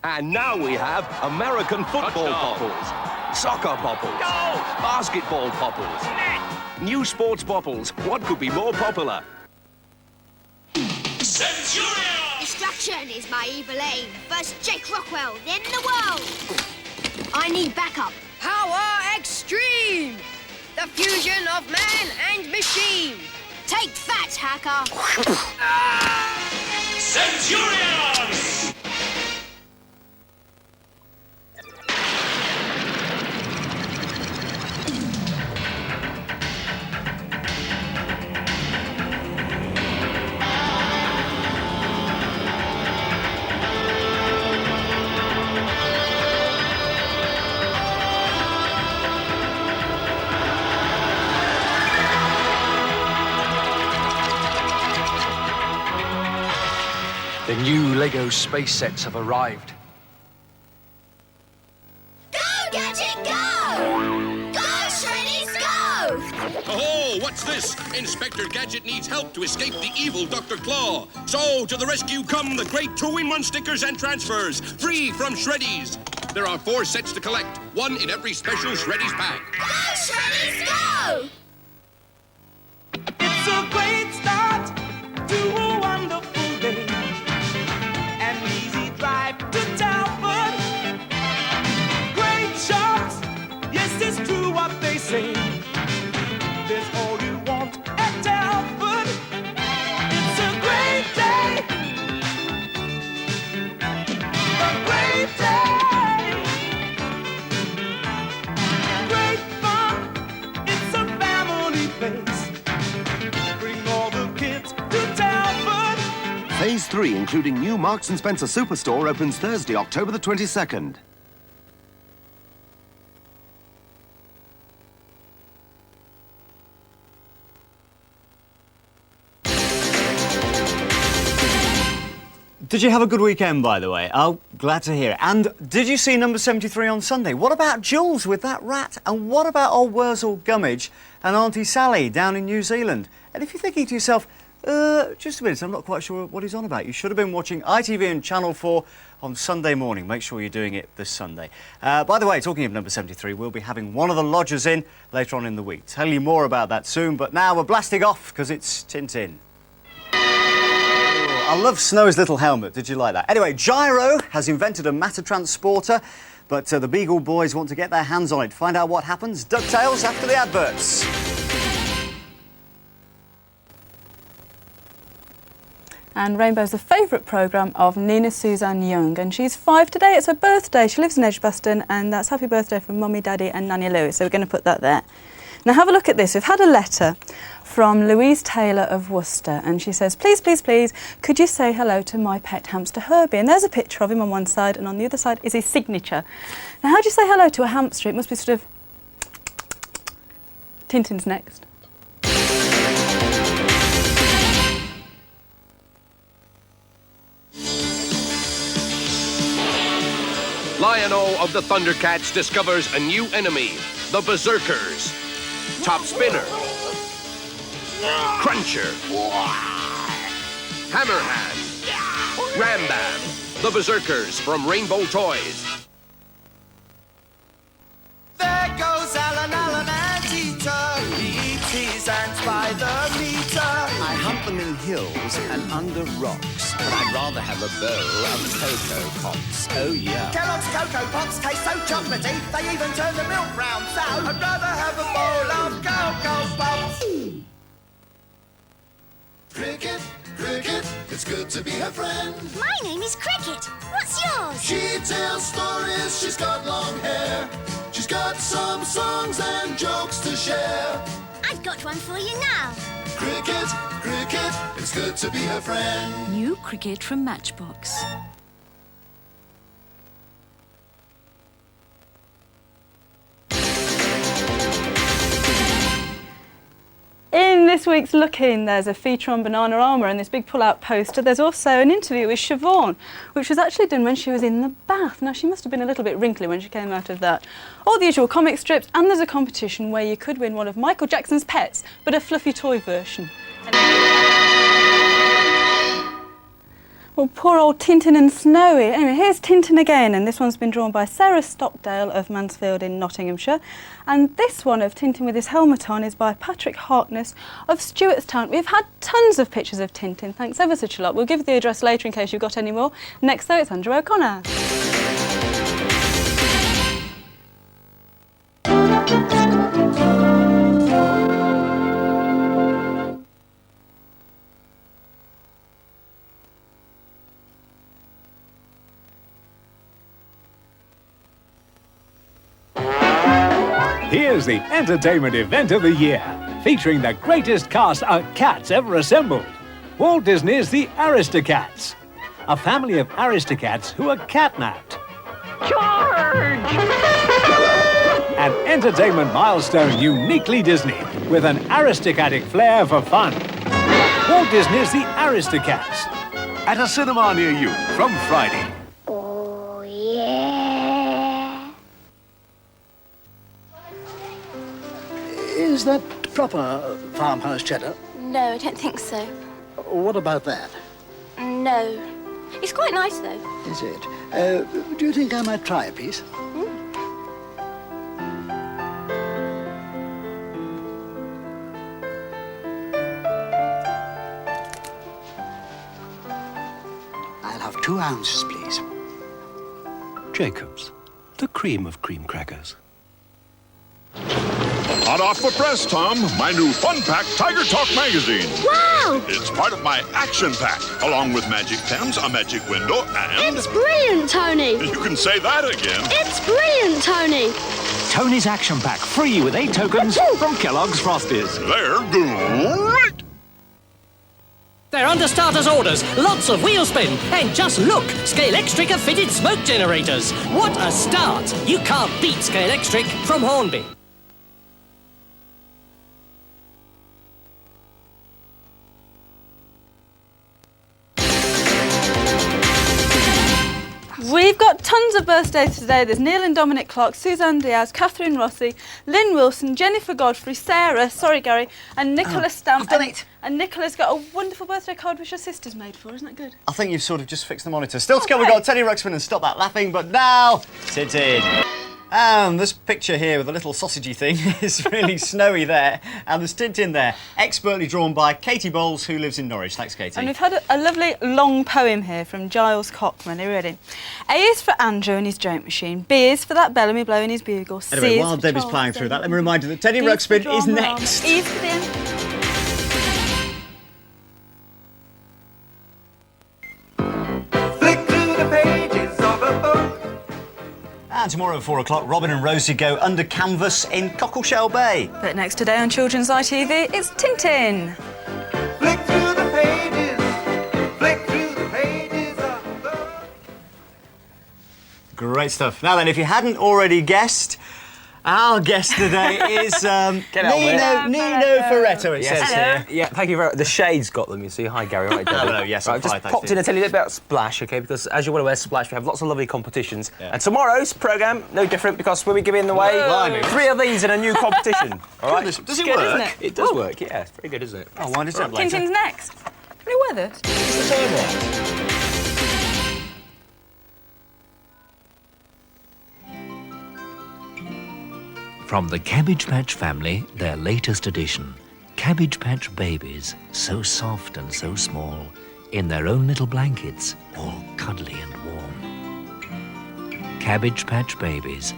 And now we have American football popples, soccer popples, basketball popples, new sports popples. What could be more popular? Centurion! Destruction is my evil aim. First Jake Rockwell, then the world. I need backup. Power extreme! The fusion of man and machine. Take that, hacker. Centurions! The new Lego space sets have arrived. Go, Gadget, go! Go, Shreddies, go! Oh, what's this? Inspector Gadget needs help to escape the evil Dr. Claw. So, to the rescue come the great 2-in-1 stickers and transfers, free from Shreddies. There are 4 sets to collect, 1 in every special Shreddies pack. Go, Shreddies, go! It's a great start to a wonderful day. An easy drive to Telford. Great shops, yes, it's true what they say. There's all you want at Telford. It's a great day. A great day. Great fun. It's a family place. Bring all the kids to Telford. Phase 3, including new Marks & Spencer Superstore, opens Thursday, October the 22nd. Did you have a good weekend, by the way? Oh, glad to hear it. And did you see number 73 on Sunday? What about Jules with that rat? And what about old Wurzel Gummidge and Auntie Sally down in New Zealand? And if you're thinking to yourself, just a minute, I'm not quite sure what he's on about, you should have been watching ITV and Channel 4 on Sunday morning. Make sure you're doing it this Sunday. By the way, talking of number 73, we'll be having one of the lodgers in later on in the week. Tell you more about that soon, but now we're blasting off because it's Tintin. I love Snow's little helmet. Did you like that? Anyway, Gyro has invented a matter transporter, but the Beagle boys want to get their hands on it. Find out what happens. DuckTales after the adverts. And Rainbow's the favourite programme of Nina Suzanne Young, and she's 5 today. It's her birthday. She lives in Edgbaston, and that's happy birthday from Mummy, Daddy and Nanny Lou, so we're going to put that there. Now have a look at this. We've had a letter from Louise Taylor of Worcester, and she says, please, please, please, could you say hello to my pet hamster Herbie? And there's a picture of him on one side, and on the other side is his signature. Now how do you say hello to a hamster? It must be sort of... Tintin's next. Lion-O of the Thundercats discovers a new enemy, the Berserkers. Top Spinner. Cruncher. Hammerhand. Rambam. The Berserkers from Rainbow Toys. There goes Alan, and Eater. He eats his ants by the meter. I hunt them in hills and under rocks, but I'd rather have a bowl of Cocoa Pops. Oh, yeah. Kellogg's Cocoa Pops taste so chocolatey, they even turn the milk brown. So I'd rather have a bowl of Cocoa Pops. Cricket, Cricket, it's good to be her friend. My name is Cricket. What's yours? She tells stories, she's got long hair. She's got some songs and jokes to share. I've got one for you now. Cricket, Cricket, it's good to be her friend. New Cricket from Matchbox. In this week's Look-In, there's a feature on Banana Armour and this big pull-out poster. There's also an interview with Siobhan, which was actually done when she was in the bath. Now, she must have been a little bit wrinkly when she came out of that. All the usual comic strips, and there's a competition where you could win one of Michael Jackson's pets, but a fluffy toy version. Well, poor old Tintin and Snowy. Anyway, here's Tintin again, and this one's been drawn by Sarah Stockdale of Mansfield in Nottinghamshire. And this one of Tintin with his helmet on is by Patrick Harkness of Stewartstown. We've had tons of pictures of Tintin, thanks ever such a lot. We'll give you the address later in case you've got any more. Next, though, it's Andrew O'Connor. Here's the entertainment event of the year, featuring the greatest cast of cats ever assembled. Walt Disney's The Aristocats, a family of Aristocats who are catnapped. Charge! An entertainment milestone uniquely Disney, with an Aristocatic flair for fun. Walt Disney's The Aristocats. At a cinema near you from Friday. Oh, yeah. Is that proper farmhouse cheddar? No, I don't think so. What about that? No. It's quite nice, though. Is it? Do you think I might try a piece? I'll have 2 ounces, please. Jacob's, the cream of cream crackers. Hot off the press, Tom. My new fun pack, Tiger Talk magazine. Wow! It's part of my action pack, along with magic pens, a magic window, and... It's brilliant, Tony! You can say that again. It's brilliant, Tony! Tony's Action Pack, free with 8 tokens from Kellogg's Frosties. They're great! They're under starters' orders, lots of wheel spin, and just look, Scalextric have fitted smoke generators. What a start! You can't beat Scalextric from Hornby. We've got tons of birthdays today. There's Neil and Dominic Clark, Suzanne Diaz, Catherine Rossi, Lynn Wilson, Jennifer Godfrey, Sarah, sorry Gary, and Nicholas Stamp. I've done it. And Nicola's got a wonderful birthday card which your sister's made for, isn't that good? I think you've sort of just fixed the monitor. Still to come, we've got Teddy Ruxpin and Stop That Laughing, but now, Tintin. And this picture here with a little sausagey thing is really Snowy there, and there's Tintin there, expertly drawn by Katie Bowles, who lives in Norwich. Thanks, Katie. And we've had a lovely long poem here from Giles Cockman. Are you ready? A is for Andrew and his joke machine. B is for that Bellamy blowing his bugle. C Anyway, is while for Debbie's Charles ploughing through that, let me David. remind you that Teddy D is for Ruxpin is John next. Ram. E is for the end. And tomorrow at 4 o'clock, Robin and Rosie go under canvas in Cockleshell Bay. But next today on Children's ITV, it's Tintin. Flick through the pages, flick through the pages of the... Great stuff. Now then, if you hadn't already guessed, our guest today is Get out there. Nino Ferretto, it says here. Yeah, thank you very much. The Shade's got them, you see. Hi, Gary. Right, Hello, yes, I'm I've just fine, thanks, popped in to tell you a bit about Splash, OK, because as you're well aware, Splash, we have lots of lovely competitions. Yeah. And tomorrow's programme, no different, because we'll be giving away Blimey. 3 of these in a new competition. All right? Does it Good, work? isn't it? It does work, yeah. It's very good, isn't it? Oh, why does it later? Tintin's next. Any weather? It's the time right. From the Cabbage Patch family, their latest edition, Cabbage Patch babies, so soft and so small, in their own little blankets, all cuddly and warm. Cabbage Patch babies,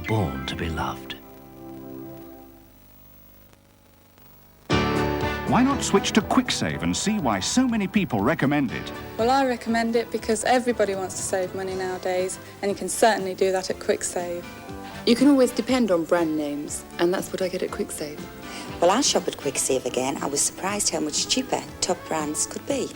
born to be loved. Why not switch to QuickSave and see why so many people recommend it? Well, I recommend it because everybody wants to save money nowadays, and you can certainly do that at QuickSave. You can always depend on brand names, and that's what I get at QuickSave. Well, I shop at QuickSave again. I was surprised how much cheaper top brands could be.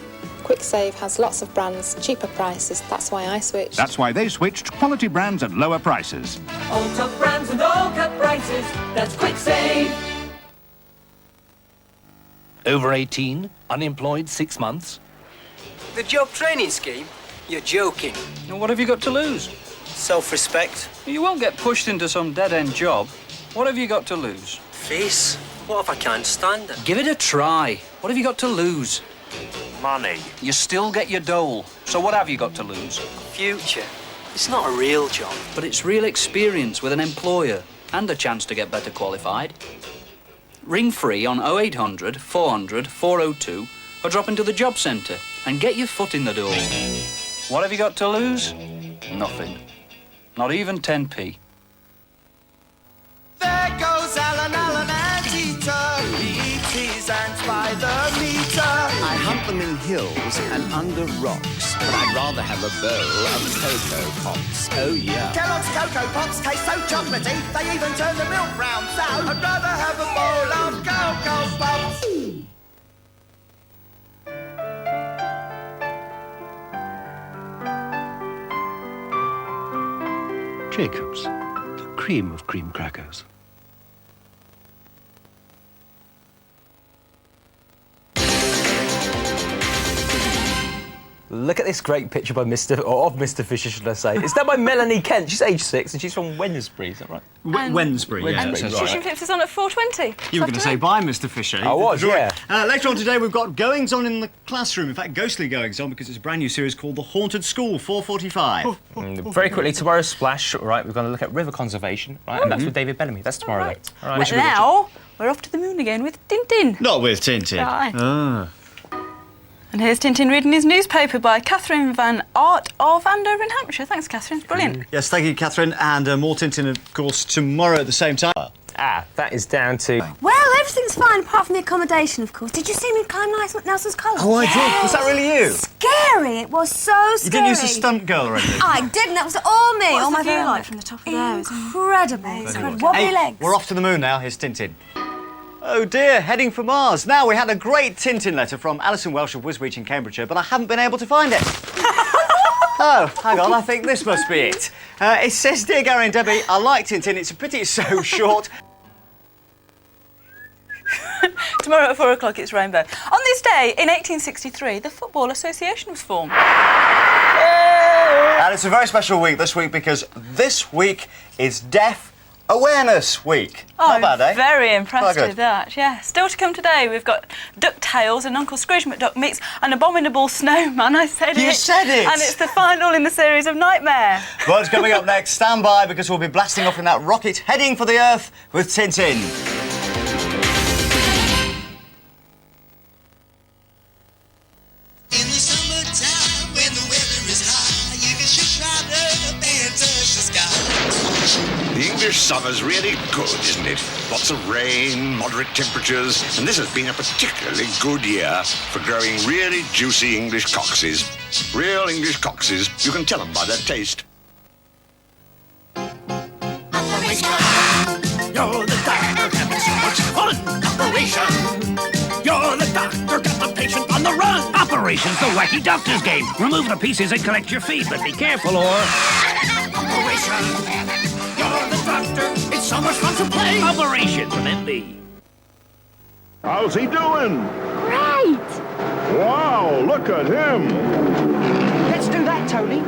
QuickSave has lots of brands, cheaper prices. That's why I switched. That's why they switched. Quality brands at lower prices. All top brands and all cut prices. That's QuickSave. Over 18, unemployed 6 months. The job training scheme? You're joking. And what have you got to lose? Self-respect. You won't get pushed into some dead-end job. What have you got to lose? Face. What if I can't stand it? Give it a try. What have you got to lose? Money. You still get your dole. So what have you got to lose? Future. It's not a real job. But it's real experience with an employer and a chance to get better qualified. Ring free on 0800 400 402 or drop into the job centre and get your foot in the door. What have you got to lose? Nothing. Not even 10p. There goes Alan, and Tita. Beats his hands by the meter. I hunt them in hills and under rocks, but I'd rather have a bowl of Cocoa Pops. Oh, yeah. Kellogg's Cocoa Pops taste so chocolatey, they even turn the milk brown. So I'd rather have a bowl of Cocoa Pops. Jacob's, the cream of cream crackers. Look at this great picture by Mr. Fisher, should I say. It's done by Melanie Kent. She's age 6 and she's from Wednesbury, is that right? Wednesbury, yeah. Wednesbury, Right. Tuition Flips is on at 4:20. You were going to say bye, Mr. Fisher. I was, yeah. Later on today, we've got Goings On in the Classroom. In fact, ghostly Goings On, because it's a brand new series called The Haunted School, 4:45. Very quickly, tomorrow's Splash, right, we're going to look at river conservation, right, and that's with David Bellamy. That's tomorrow, Right. though. All right. And now, we're off to the moon again with Tintin. Not with Tintin. Right. Ah. And here's Tintin reading his newspaper by Catherine Van Art of Andover in Hampshire. Thanks, Catherine. It's brilliant. Yes, thank you, Catherine. And more Tintin, of course, tomorrow at the same time. That is down to... Well, everything's fine apart from the accommodation, of course. Did you see me climb Nelson's collar? Oh, I did. Was that really you? Scary. It was so scary. You didn't use the stunt girl or anything? I didn't. That was all me. What's all the my view family. like from the top of there? Incredible. Wobbly Hey, legs. we're off to the moon now. Here's Tintin. Oh dear, heading for Mars. Now, we had a great Tintin letter from Alison Welsh of Wisbeach in Cambridgeshire, but I haven't been able to find it. Oh, hang on, I think this must be it. It says, Dear Gary and Debbie, I like Tintin. It's a pity it's so short. Tomorrow at 4 o'clock, it's Rainbow. On this day, in 1863, the Football Association was formed. And it's a very special week this week because this week is Deaf Awareness Week. Oh, Not bad, eh? very impressed Quite with that, yeah. Still to come today, we've got DuckTales and Uncle Scrooge McDuck meets an abominable snowman. I said it. You said it! And it's the final in the series of Nightmare. What's coming up next? Stand by because we'll be blasting off in that rocket heading for the Earth with Tintin. The English summer's really good, isn't it? Lots of rain, moderate temperatures, and this has been a particularly good year for growing really juicy English coxes. Real English coxes, you can tell them by their taste. Operation. You're the doctor having so much fun. Operation. You're the doctor, got the patient on the run. Operation's the wacky doctor's game. Remove the pieces and collect your feet, but be careful or... Operation. You're the doctor. It's so much fun to play. Operation from MB. How's he doing? Great. Wow, look at him. Let's do that, Tony.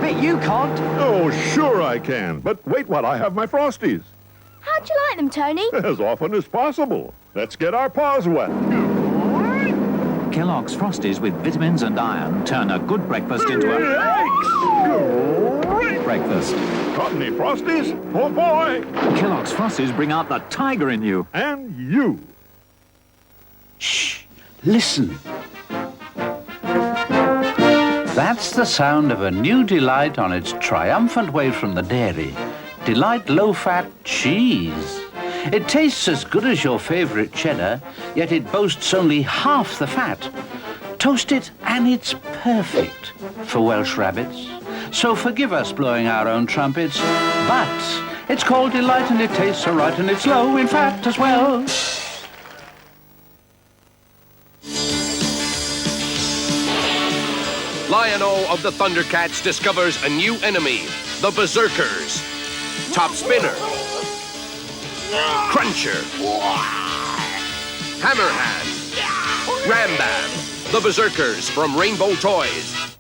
Bet you can't. Oh, sure I can. But wait while I have my Frosties. How'd you like them, Tony? As often as possible. Let's get our paws wet. Kellogg's Frosties with vitamins and iron turn a good breakfast into a... Great breakfast. Got any Frosties? Oh, boy. Kellogg's Frosties bring out the tiger in you. And you. Shh. Listen. That's the sound of a new delight on its triumphant way from the dairy. Delight low-fat cheese. It tastes as good as your favorite cheddar, yet it boasts only half the fat. Toast it and it's perfect for Welsh rabbits. So forgive us blowing our own trumpets, but it's called Delight and it tastes so right and it's low in fat as well. Lion-O of the Thundercats discovers a new enemy, the Berserkers. Top Spinner. Cruncher. Hammerhand. Rambam. The Berserkers from Rainbow Toys.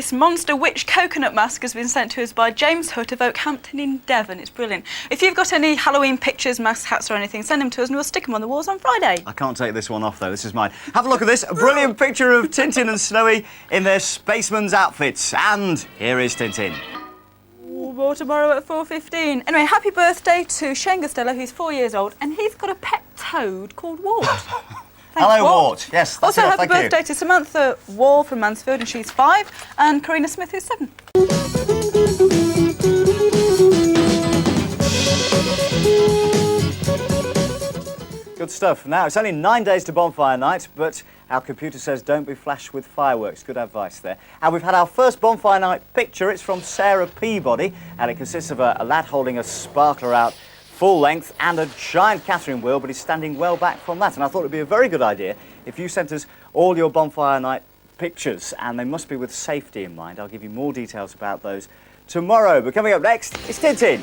this monster witch coconut mask has been sent to us by James Hutt of Oakhampton in Devon. It's brilliant. If you've got any Halloween pictures, masks, hats or anything, send them to us and we'll stick them on the walls on Friday. I can't take this one off, though. This is mine. Have a look at this. A brilliant picture of Tintin and Snowy in their spaceman's outfits. And here is Tintin. More tomorrow at 4:15. Anyway, happy birthday to Shane Costello, who's 4 years old, and he's got a pet toad called Wart. Hello, Wart. Yes, that's also, it. happy Thank birthday you. to Samantha Wall from Mansfield, and she's 5, and Karina Smith, who's 7. Good stuff. Now, it's only 9 days to bonfire night, but our computer says don't be flashed with fireworks. Good advice there. And we've had our first bonfire night picture. It's from Sarah Peabody, and it consists of a lad holding a sparkler out full length and a giant Catherine wheel, but he's standing well back from that. And I thought it'd be a very good idea if you sent us all your bonfire night pictures, and they must be with safety in mind. I'll give you more details about those tomorrow. But coming up next, it's Tintin.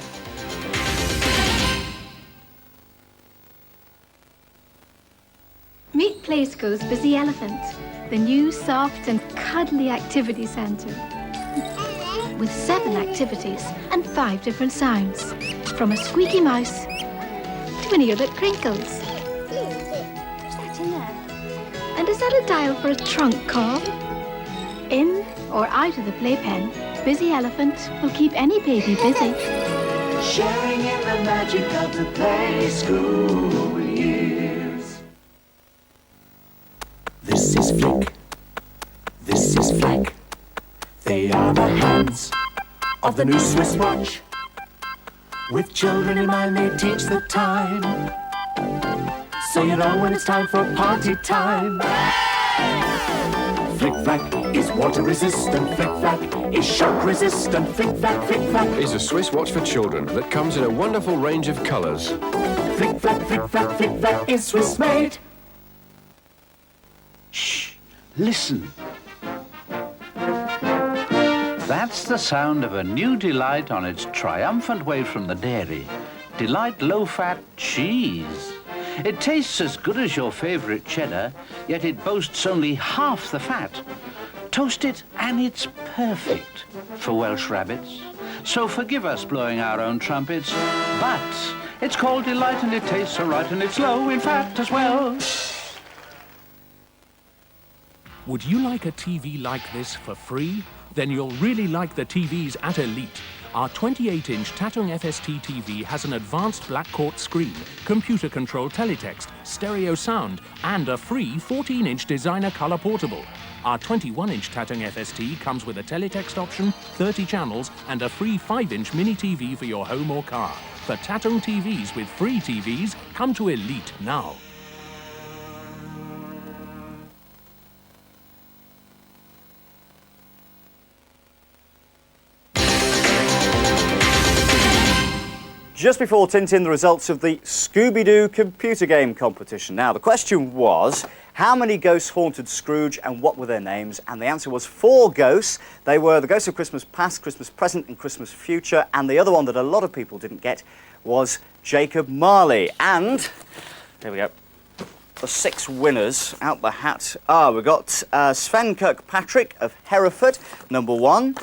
Meet Play School's Busy Elephant, the new, soft and cuddly activity centre. With 7 activities and 5 different sounds. From a squeaky mouse to an ear that crinkles. Who's that in there? And is that a dial for a trunk call? In or out of the playpen, Busy Elephant will keep any baby busy. Sharing in the magic of the Play School years. This is Flick. This is Flick. They are the hands of the new Swiss watch. With children in mind, they teach the time. So you know when it's time for party time. Flick-Flack is water resistant. Flick-Flack is shock resistant. Flick-Flack, Flick-Flack is a Swiss watch for children that comes in a wonderful range of colours. Flick-Flack, Flick-Flack, Flick-Flack is Swiss made. Shh, listen. That's the sound of a new delight on its triumphant way from the dairy. Delight low-fat cheese. It tastes as good as your favourite cheddar, yet it boasts only half the fat. Toast it and it's perfect for Welsh rabbits. So forgive us blowing our own trumpets, but it's called Delight and it tastes so right and it's low in fat as well. Would you like a TV like this for free? Then you'll really like the TVs at Elite. Our 28-inch Tatung FST TV has an advanced black quart screen, computer-controlled teletext, stereo sound, and a free 14-inch designer color portable. Our 21-inch Tatung FST comes with a teletext option, 30 channels, and a free 5-inch mini TV for your home or car. For Tatung TVs with free TVs, come to Elite now. Just before Tintin, the results of the Scooby-Doo computer game competition. Now, the question was, how many ghosts haunted Scrooge and what were their names? And the answer was 4 ghosts. They were the ghosts of Christmas Past, Christmas Present and Christmas Future. And the other one that a lot of people didn't get was Jacob Marley. And, here we go, the 6 winners out the hat are, we've got Sven Kirkpatrick of Hereford, number 1.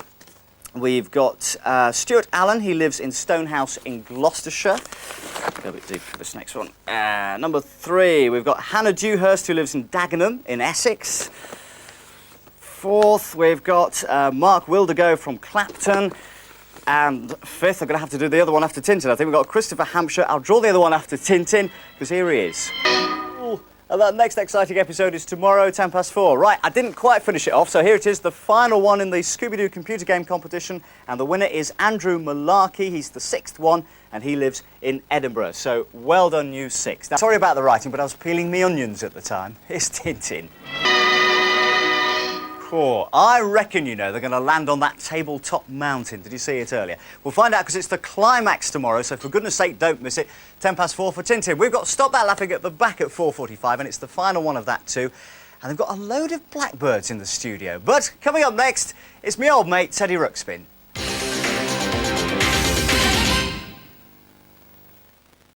We've got Stuart Allen, he lives in Stonehouse in Gloucestershire. Go a bit deep for this next one. Number 3, we've got Hannah Dewhurst, who lives in Dagenham in Essex. 4th, we've got Mark Wildergo from Clapton. And 5th, I'm going to have to do the other one after Tintin. I think we've got Christopher Hampshire. I'll draw the other one after Tintin, because here he is. And that next exciting episode is tomorrow, 4:10. Right, I didn't quite finish it off, so here it is, the final one in the Scooby-Doo computer game competition, and the winner is Andrew Malarkey. He's the 6th one, and he lives in Edinburgh. So, well done, you 6. Now, sorry about the writing, but I was peeling me onions at the time. It's Tintin. Cool. I reckon, you know, they're going to land on that tabletop mountain. Did you see it earlier? We'll find out because it's the climax tomorrow, so for goodness sake, don't miss it. 4:10 for Tintin. We've got Stop That Laughing at the back at 4:45, and it's the final one of that too. And they've got a load of blackbirds in the studio. But coming up next, it's my old mate, Teddy Ruxpin.